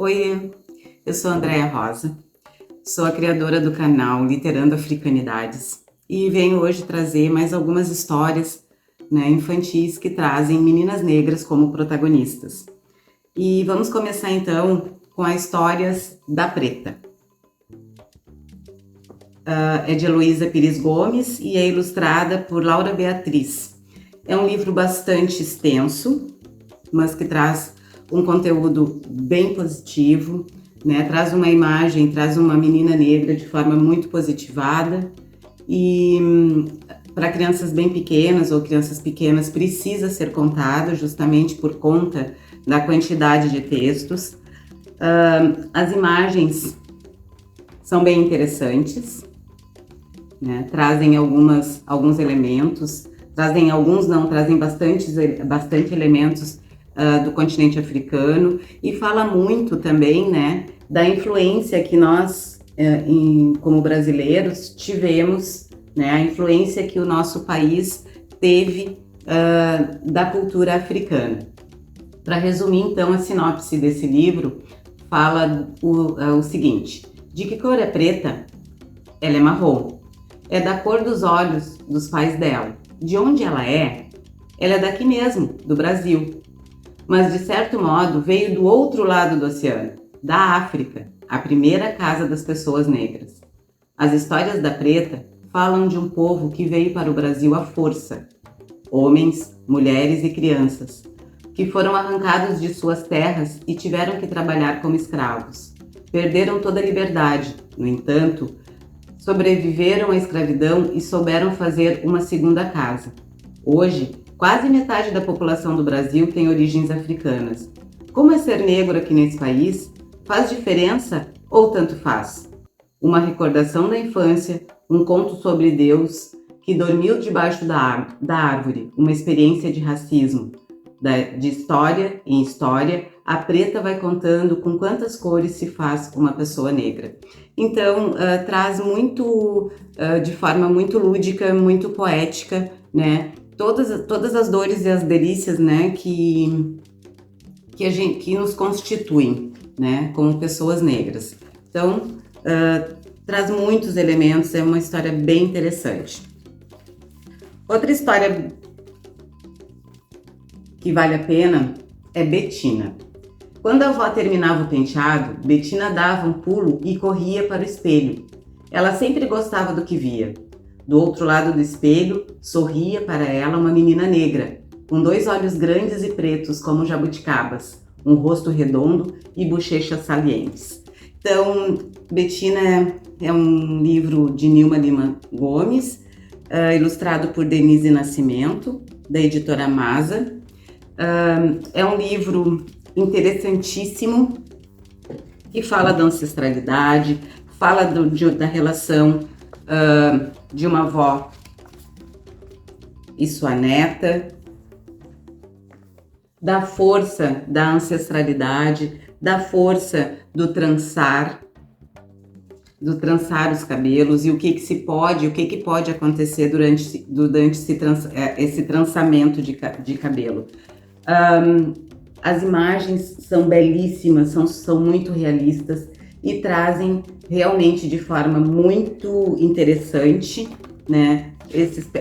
Oi, eu sou Andréia Rosa, sou a criadora do canal Literando Africanidades e venho hoje trazer mais algumas histórias, infantis que trazem meninas negras como protagonistas. E vamos começar então com as histórias da Preta. É de Heloísa Pires Gomes e é ilustrada por Laura Beatriz. É um livro bastante extenso, mas que traz um conteúdo bem positivo, traz uma imagem, traz uma menina negra de forma muito positivada e para crianças bem pequenas ou crianças pequenas precisa ser contada justamente por conta da quantidade de textos. As imagens são bem interessantes, trazem alguns elementos, trazem bastante elementos do continente africano e fala muito também, da influência que nós, como brasileiros, tivemos, a influência que o nosso país teve da cultura africana. Para resumir, então, a sinopse desse livro fala o seguinte: de que cor é Preta? Ela é marrom. É da cor dos olhos dos pais dela. De onde ela é? Ela é daqui mesmo, do Brasil. Mas, de certo modo, veio do outro lado do oceano, da África, a primeira casa das pessoas negras. As histórias da Preta falam de um povo que veio para o Brasil à força. Homens, mulheres e crianças, que foram arrancados de suas terras e tiveram que trabalhar como escravos. Perderam toda a liberdade, no entanto, sobreviveram à escravidão e souberam fazer uma segunda casa. Hoje, quase metade da população do Brasil tem origens africanas. Como é ser negro aqui nesse país? Faz diferença ou tanto faz? Uma recordação da infância, um conto sobre Deus que dormiu debaixo da árvore, uma experiência de racismo. De história em história, a Preta vai contando com quantas cores se faz uma pessoa negra. Então, traz muito, de forma muito lúdica, muito poética, todas as dores e as delícias, que nos constituem, como pessoas negras. Então, traz muitos elementos, é uma história bem interessante. Outra história que vale a pena é Betina. Quando a avó terminava o penteado, Betina dava um pulo e corria para o espelho. Ela sempre gostava do que via. Do outro lado do espelho, sorria para ela uma menina negra, com 2 olhos grandes e pretos como jabuticabas, um rosto redondo e bochechas salientes. Então, Betina é um livro de Nilma Lima Gomes, ilustrado por Denise Nascimento, da editora Masa. É um livro interessantíssimo que fala da ancestralidade, fala da relação de uma avó e sua neta, da força da ancestralidade, da força do trançar os cabelos e o que pode acontecer durante esse trançamento de cabelo. As imagens são belíssimas, são muito realistas e trazem realmente de forma muito interessante,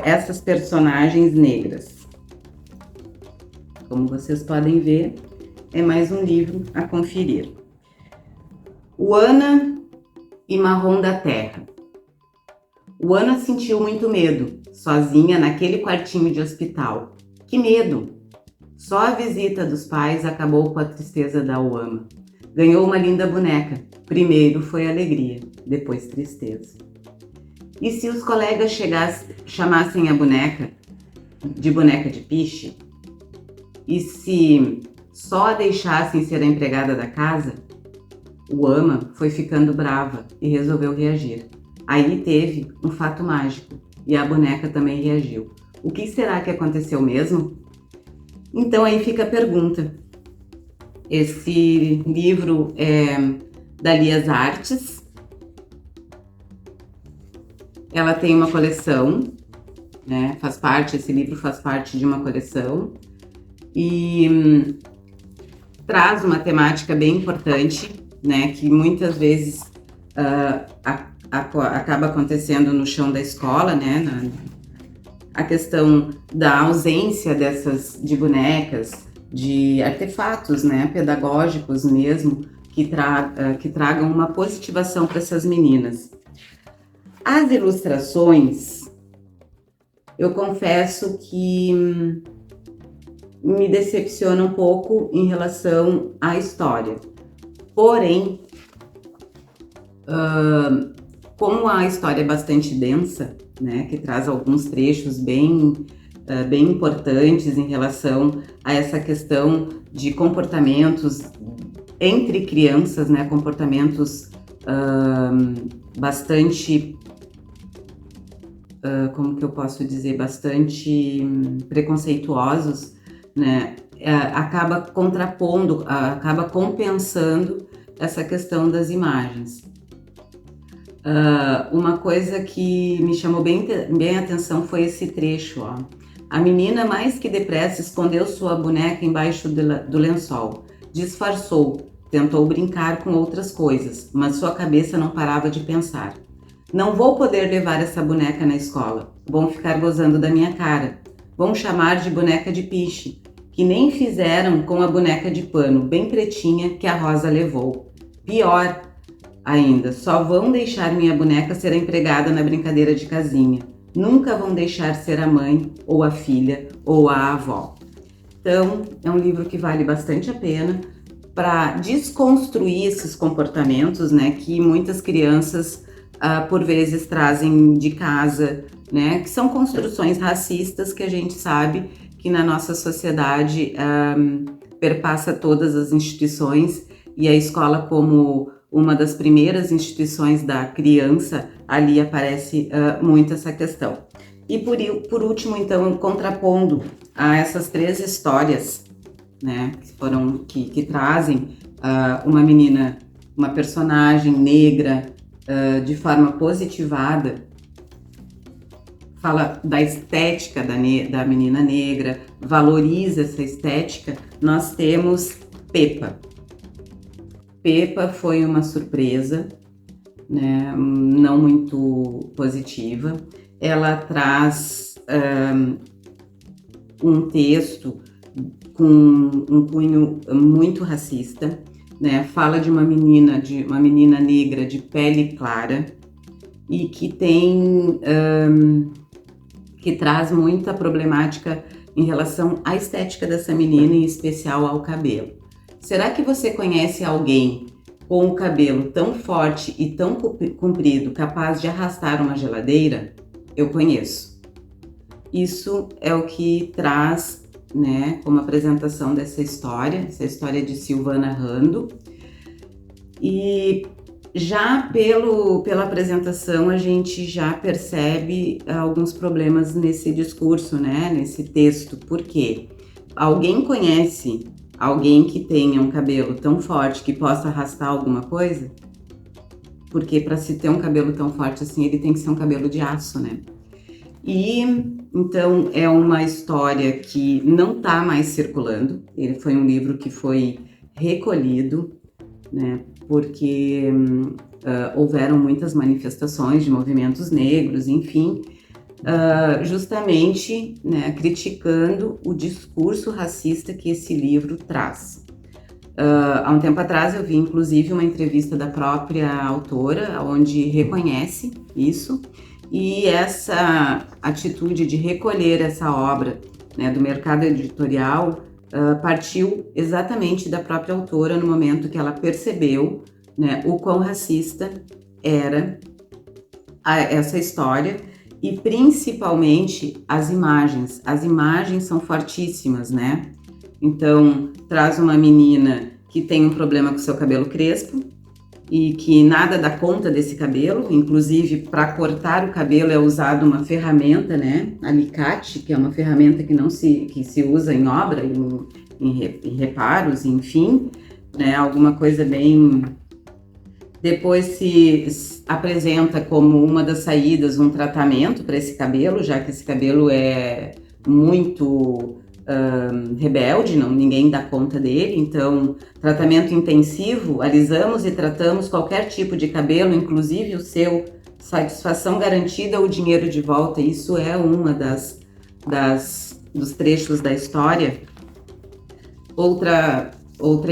essas personagens negras. Como vocês podem ver, é mais um livro a conferir. Uana e Marrom da Terra. Uana sentiu muito medo, sozinha naquele quartinho de hospital. Que medo! Só a visita dos pais acabou com a tristeza da Uama. Ganhou uma linda boneca. Primeiro foi alegria, depois tristeza. E se os colegas chamassem a boneca de piche? E se só a deixassem ser a empregada da casa? Uama foi ficando brava e resolveu reagir. Aí teve um fato mágico e a boneca também reagiu. O que será que aconteceu mesmo? Então aí fica a pergunta. Esse livro é da Lias Artes. Ela tem uma coleção, esse livro faz parte de uma coleção. E traz uma temática bem importante, né, que muitas vezes acaba acontecendo no chão da escola, né, a questão da ausência de bonecas, de artefatos, né, pedagógicos mesmo, que tragam uma positivação para essas meninas. As ilustrações, eu confesso que me decepciona um pouco em relação à história. Porém, como a história é bastante densa, né, que traz alguns trechos bem importantes em relação a essa questão de comportamentos entre crianças, né, comportamentos bastante, como que eu posso dizer, bastante preconceituosos, né, acaba contrapondo, acaba compensando essa questão das imagens. Uma coisa que me chamou bem a atenção foi esse trecho, ó. A menina mais que depressa escondeu sua boneca embaixo do lençol, disfarçou, tentou brincar com outras coisas, mas sua cabeça não parava de pensar. Não vou poder levar essa boneca na escola, vão ficar gozando da minha cara, vão chamar de boneca de piche, que nem fizeram com a boneca de pano bem pretinha que a Rosa levou. Pior ainda, só vão deixar minha boneca ser a empregada na brincadeira de casinha. Nunca vão deixar ser a mãe, ou a filha, ou a avó. Então, é um livro que vale bastante a pena para desconstruir esses comportamentos, né, que muitas crianças, por vezes, trazem de casa, né, que são construções racistas que a gente sabe que na nossa sociedade perpassa todas as instituições, e a escola, como uma das primeiras instituições da criança, ali aparece muito essa questão. E por último, então, contrapondo a essas 3 histórias, né, que trazem uma menina, uma personagem negra de forma positivada, fala da estética da menina negra, valoriza essa estética. Nós temos Pepa. Pepa foi uma surpresa, né, não muito positiva. Ela traz um texto com um cunho muito racista, né? Fala de uma menina negra de pele clara e que que traz muita problemática em relação à estética dessa menina, em especial ao cabelo. Será que você conhece alguém com o cabelo tão forte e tão comprido, capaz de arrastar uma geladeira? Eu conheço. Isso é o que traz, né, como apresentação dessa história de Silvana Rando. E já pela apresentação a gente já percebe alguns problemas nesse discurso, né, nesse texto. Por quê? Alguém conhece alguém que tenha um cabelo tão forte que possa arrastar alguma coisa? Porque para se ter um cabelo tão forte assim, ele tem que ser um cabelo de aço, né? E então é uma história que não está mais circulando. Ele foi um livro que foi recolhido, né? Porque houveram muitas manifestações de movimentos negros, enfim, justamente, né, criticando o discurso racista que esse livro traz. Há um tempo atrás eu vi, inclusive, uma entrevista da própria autora, onde reconhece isso, e essa atitude de recolher essa obra, né, do mercado editorial partiu exatamente da própria autora no momento que ela percebeu, né, o quão racista era essa história. E principalmente as imagens. As imagens são fortíssimas, né? Então, traz uma menina que tem um problema com seu cabelo crespo e que nada dá conta desse cabelo. Inclusive, para cortar o cabelo é usada uma ferramenta, né? Alicate, que é uma ferramenta que se usa em obra, em reparos, enfim, né? Alguma coisa bem... Depois se apresenta como uma das saídas um tratamento para esse cabelo, já que esse cabelo é muito rebelde, ninguém dá conta dele, então tratamento intensivo, alisamos e tratamos qualquer tipo de cabelo, inclusive o seu, satisfação garantida ou dinheiro de volta. Isso é uma dos trechos da história. Outra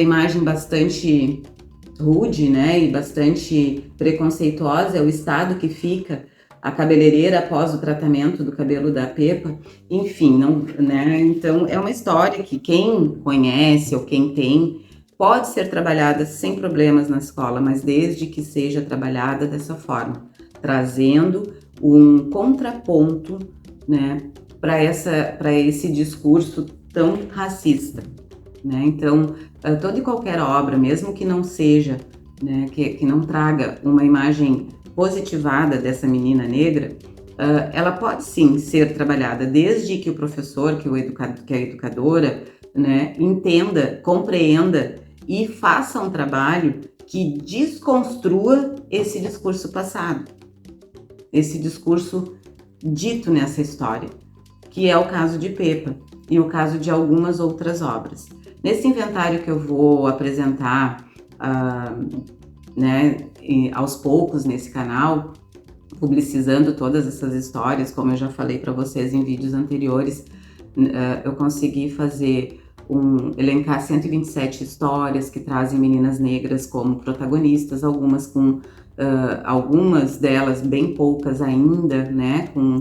imagem bastante rude, né, e bastante preconceituosa é o estado que fica a cabeleireira após o tratamento do cabelo da Pepa. Enfim, né, então é uma história que quem conhece ou quem tem pode ser trabalhada sem problemas na escola, mas desde que seja trabalhada dessa forma, trazendo um contraponto, né, para esse discurso tão racista, né? Então, toda e qualquer obra, mesmo que não seja, né, que não traga uma imagem positivada dessa menina negra, ela pode sim ser trabalhada, desde que o professor, que a educadora, né, entenda, compreenda e faça um trabalho que desconstrua esse discurso passado, esse discurso dito nessa história, que é o caso de Pepa e o caso de algumas outras obras. Nesse inventário que eu vou apresentar, né, aos poucos nesse canal, publicizando todas essas histórias, como eu já falei para vocês em vídeos anteriores, eu consegui elencar 127 histórias que trazem meninas negras como protagonistas, algumas delas bem poucas ainda, né, com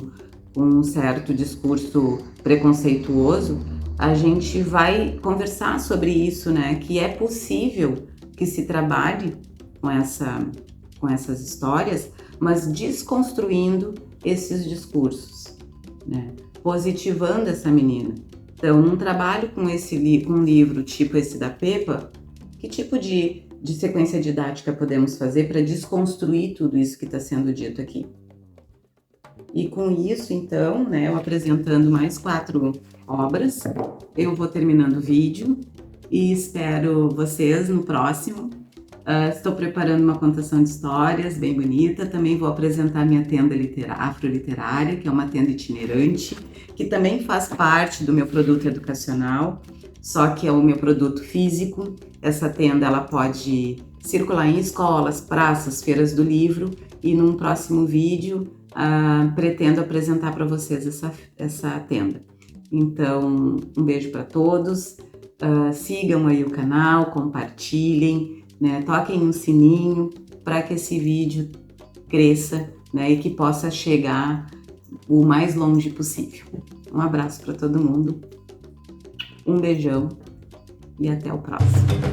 um certo discurso preconceituoso. A gente vai conversar sobre isso, né, que é possível que se trabalhe com essas histórias, mas desconstruindo esses discursos, né, positivando essa menina. Então, num trabalho com um livro tipo esse da Pepa, que tipo de sequência didática podemos fazer para desconstruir tudo isso que está sendo dito aqui? E com isso, então, né, eu apresentando mais 4 obras, eu vou terminando o vídeo e espero vocês no próximo. Estou preparando uma contação de histórias bem bonita. Também vou apresentar minha tenda afroliterária, que é uma tenda itinerante, que também faz parte do meu produto educacional, só que é o meu produto físico. Essa tenda ela pode circular em escolas, praças, feiras do livro, e num próximo vídeo pretendo apresentar para vocês essa tenda. Então, um beijo para todos, sigam aí o canal, compartilhem, né, toquem no sininho para que esse vídeo cresça, né, e que possa chegar o mais longe possível. Um abraço para todo mundo, um beijão e até o próximo.